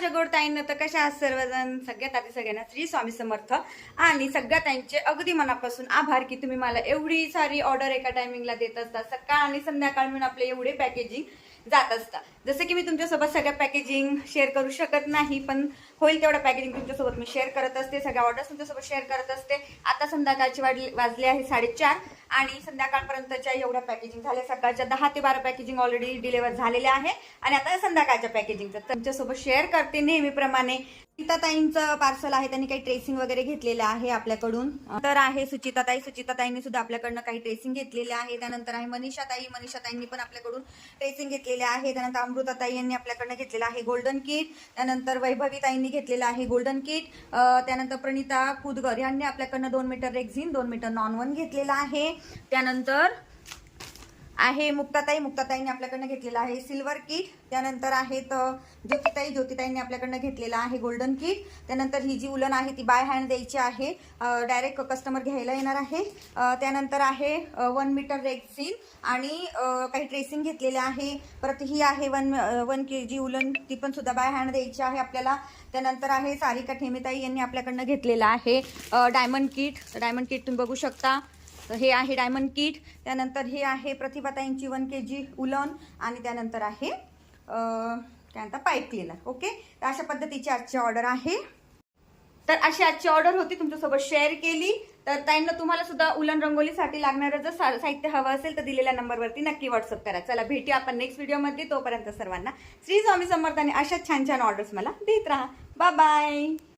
माझ्या गोड ताईंना तर कशा आहात सर्वजण. सगळ्यात आधी सगळ्यांना श्री स्वामी समर्थ आणि सगळ्या ताईंचे अगदी मनापासून आभार की तुम्ही मला एवढी सारी ऑर्डर एका टायमिंगला देत असता. सकाळ आणि संध्याकाळ म्हणून आपले एवढे पॅकेजिंग जात असतात. जसं की मी तुमच्यासोबत सगळ्या पॅकेजिंग शेअर करू शकत नाही, पण होईल तेवढं पॅकेजिंग तुमच्यासोबत मी शेअर करत असते. सगळ्या ऑर्डर्स तुमच्यासोबत शेअर करत असते. आता संध्याकाळचे वाजले आहे 4:30 आणि संध्याकाळपर्यंतच्या एवढ्या पॅकेजिंग झाल्या. सकाळच्या 10 ते 12 पॅकेजिंग ऑलरेडी डिलिव्हर झालेल्या आहे आणि आता संध्याकाळच्या पॅकेजिंगचं तुमच्यासोबत शेअर करते नेहमीप्रमाणे. सुचिताताईंचं पार्सल आहे, त्यांनी काही ट्रेसिंग वगैरे घेतलेलं आहे आपल्याकडून. तर आहे सुचिताताईंनी सुद्धा आपल्याकडनं काही ट्रेसिंग घेतलेले आहे. त्यानंतर आहे मनीषाताईंनी पण आपल्याकडून ट्रेसिंग घेतलेले आहे. त्यानंतर अमृताताई यांनी आपल्याकडनं घेतलेलं आहे गोल्डन किट. त्यानंतर वैभवीताईंनी घेतलेलं आहे गोल्डन किट. त्यानंतर प्रणिता कुदगर यांनी आपल्याकडनं 2 मीटर रेक्झिन 2 मीटर नॉन-1 घेतलेला आहे. त्यानंतर आहे मुक्ताताईंनी आपल्याकडनं घेतलेला आहे सिल्वर किट. त्यानंतर आहेत ज्योतिताईंनी आपल्याकडनं घेतलेला आहे गोल्डन किट. त्यानंतर ही जी उलन आहे ती बाय हँड द्यायची आहे, डायरेक्ट कस्टमर घ्यायला येणार आहे. त्यानंतर आहे 1 मीटर रेक्झिन आणि काही ट्रेसिंग घेतलेले आहे. परत ही आहे 1 kg उलन, ती पण सुद्धा बाय हँड द्यायची आहे आपल्याला. त्यानंतर आहे सारिका ठेमेताई यांनी आपल्याकडनं घेतलेला आहे डायमंड किट तुम्ही बघू शकता. हे आहे डायमंड किट. त्यानंतर हे आहे प्रतिभाताईंची 1 kg उलन आणि त्यानंतर आहे त्यानंतर पाईप क्लीनर. ओके, तर अशा पद्धतीची आजची ऑर्डर आहे. तर अशी आजची ऑर्डर होती, तुमच्यासोबत शेअर केली. तर ताईंना तुम्हाला सुद्धा उलन रंगोलीसाठी लागणारं जर साहित्य हवं असेल तर दिलेल्या नंबरवरती नक्की व्हॉट्सअप करा. चला भेटूया आपण नेक्स्ट व्हिडिओमध्ये. तोपर्यंत सर्वांना श्री स्वामी समर्थ आणि अशाच छान छान ऑर्डर्स मला देत राहा. Bye bye.